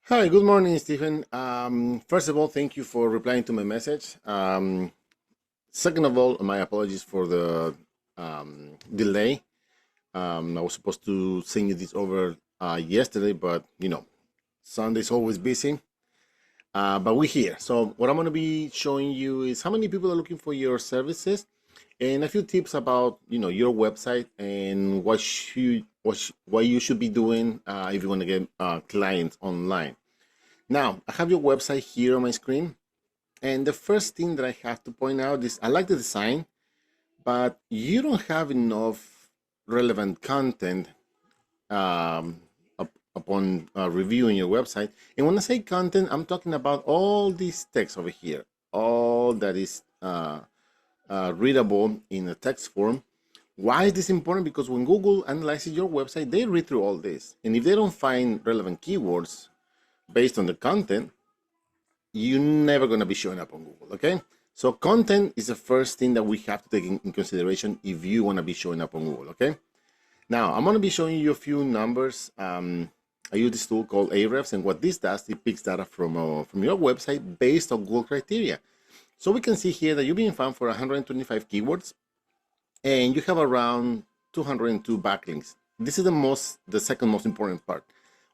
Hi, good morning, Stephen. First of all, thank you for replying to my message. Second of all, my apologies for the delay. I was supposed to send you this over yesterday, but Sunday's always busy. But we're here. So what I'm going to be showing you is how many people are looking for your services, and a few tips about your website and what you should be doing if you want to get clients online. Now, I have your website here on my screen. And the first thing that I have to point out is I like the design, but you don't have enough relevant content upon reviewing your website. And when I say content, I'm talking about all this text over here, all that is readable in a text form. Why is this important? Because when Google analyzes your website, they read through all this. And if they don't find relevant keywords based on the content, you're never going to be showing up on Google, okay? So content is the first thing that we have to take in consideration if you want to be showing up on Google, okay? Now, I'm going to be showing you a few numbers. I use this tool called Ahrefs, and what this does, it picks data from your website based on Google criteria. So we can see here that you're being found for 125 keywords, and you have around 202 backlinks. This is the second most important part.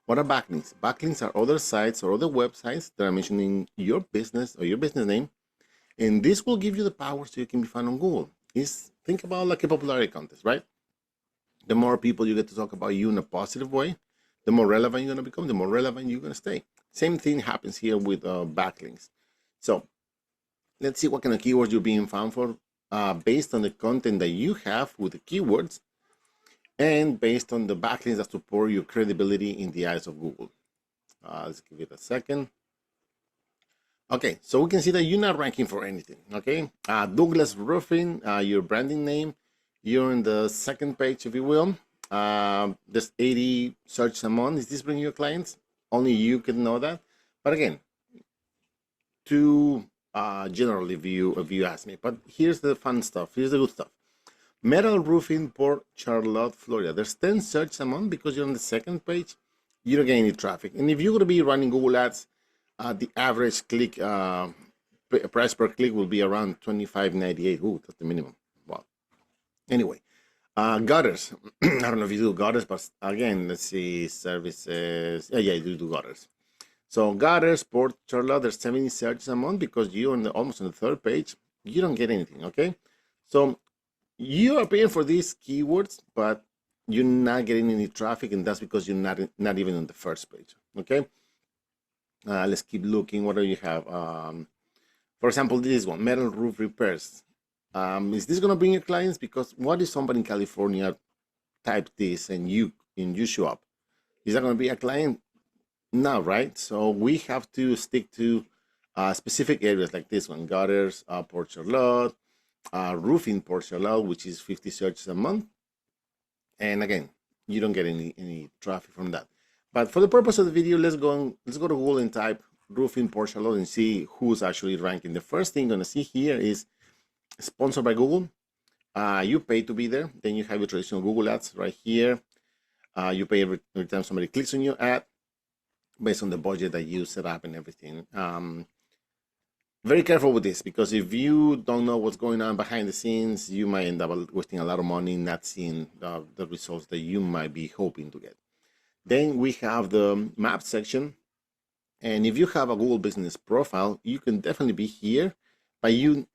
What are backlinks? Backlinks are other sites or other websites that are mentioning your business or your business name, and this will give you the power so you can be found on Google. Think about like a popularity contest, right? The more people you get to talk about you in a positive way, the more relevant you're going to become, the more relevant you're going to stay. Same thing happens here with backlinks. So let's see what kind of keywords you're being found for based on the content that you have with the keywords and based on the backlinks that support your credibility in the eyes of Google. Let's give it a second. Okay, so we can see that you're not ranking for anything, okay? Douglas Roofing, your branding name, you're in the second page, if you will. There's 80 searches a month. Is this bringing your clients? Only you can know that. But again, too general if you ask me. But here's the fun stuff. Here's the good stuff. Metal Roofing, Port Charlotte, Florida. There's 10 searches a month because you're on the second page. You don't get any traffic. And if you're going to be running Google Ads, the average click price per click will be around $25.98. Ooh, that's the minimum. Wow. Anyway, gutters. I don't know if you do gutters, but again, let's see services. Yeah, you do gutters. So gutters, Port Charlotte, there's 70 searches a month because you're almost on the third page. You don't get anything, okay? So you are paying for these keywords, but you're not getting any traffic, and that's because you're not even on the first page, okay? Let's keep looking. What do you have? For example, this one, metal roof repairs. Is this going to bring your clients? Because what if somebody in California type this and you show up? Is that going to be a client? No, right? So we have to stick to specific areas like this one, gutters, Port Charlotte, roofing Port Charlotte, which is 50 searches a month. And again, you don't get any traffic from that. But for the purpose of the video, let's go to Google and type roofing Port Charlotte and see who's actually ranking. The first thing you're gonna see here is sponsored by Google. You pay to be there. Then you have your traditional Google ads right here. You pay every time somebody clicks on your ad based on the budget that you set up and everything. Very careful with this, because if you don't know what's going on behind the scenes, you might end up wasting a lot of money not seeing the results that you might be hoping to get. Then we have the map section. And if you have a Google business profile, you can definitely be here, but you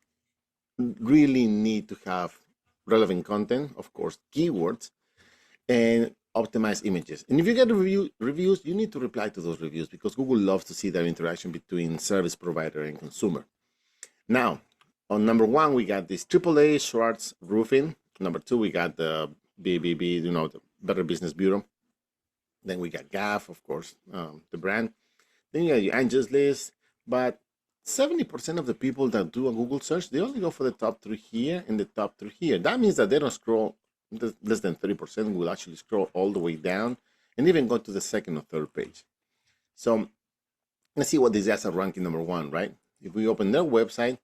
really need to have relevant content, of course, keywords, and optimized images. And if you get reviews, you need to reply to those reviews because Google loves to see that interaction between service provider and consumer. Now, on number one, we got this AAA Schwartz Roofing. Number two, we got the BBB, the Better Business Bureau. Then we got GAF, of course, the brand. Then you got your Angels list. But 70% of the people that do a Google search, they only go for the top three here and the top three here. That means that they don't scroll. Less than 30% will actually scroll all the way down and even go to the second or third page. So let's see what these guys are ranking number one, right? If we open their website,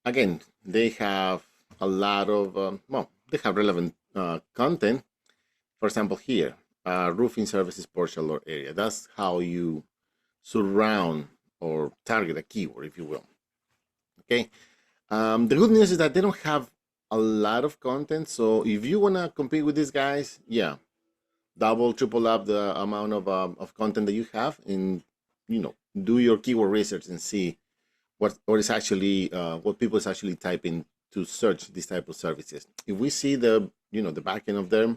again, they have a lot of, they have relevant content. For example, here, roofing services Port Charlotte area. That's how you surround or target a keyword, if you will. Okay. The good news is that they don't have a lot of content. So if you want to compete with these guys, yeah, double, triple up the amount of content that you have, and do your keyword research and see what is actually what people is actually typing to search these type of services. If we see the the back end of their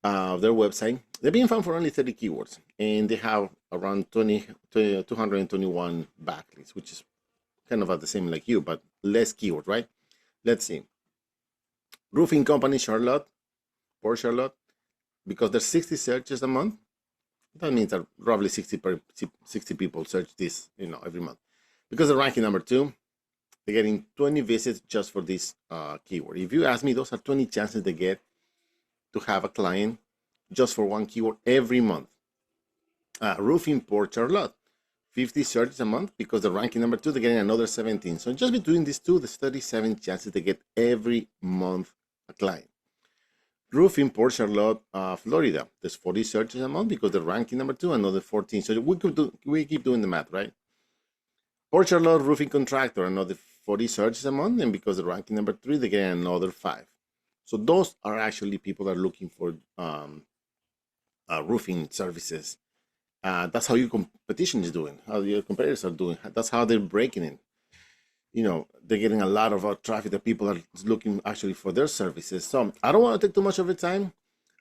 website, they're being found for only 30 keywords, and they have around 221 backlinks, which is kind of at the same like you, but less keyword, right? Let's see. Roofing company Charlotte, Port Charlotte, because there's 60 searches a month. That means that roughly 60 people search this, every month. Because they're ranking number 2, they're getting 20 visits just for this keyword. If you ask me, those are 20 chances they get to have a client just for one keyword every month. Roofing Port Charlotte, 50 searches a month because they're ranking number 2, they're getting another 17. So just between these two, there's 37 chances they get every month a client. Roofing Port Charlotte, Florida, there's 40 searches a month because they're ranking number 2, another 14. So we keep doing the math, right? Port Charlotte Roofing Contractor, another 40 searches a month, and because they're ranking number 3, they get another 5. So those are actually people that are looking for roofing services. That's how your competition is doing, how your competitors are doing. That's how they're breaking in. They're getting a lot of traffic that people are looking actually for their services. So I don't want to take too much of your time,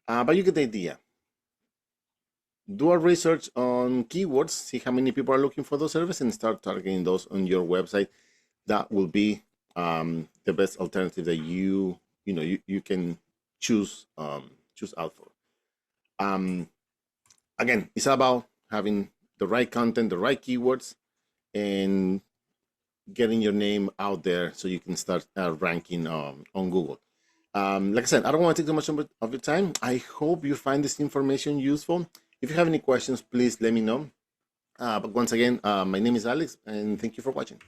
but you get the idea. Do a research on keywords, see how many people are looking for those services, and start targeting those on your website. That will be the best alternative that you can choose out for. Again, it's about having the right content, the right keywords, and getting your name out there so you can start ranking on Google. Like I said, I don't want to take too much of your time. I hope you find this information useful. If you have any questions, please let me know. But once again, my name is Alex, and thank you for watching.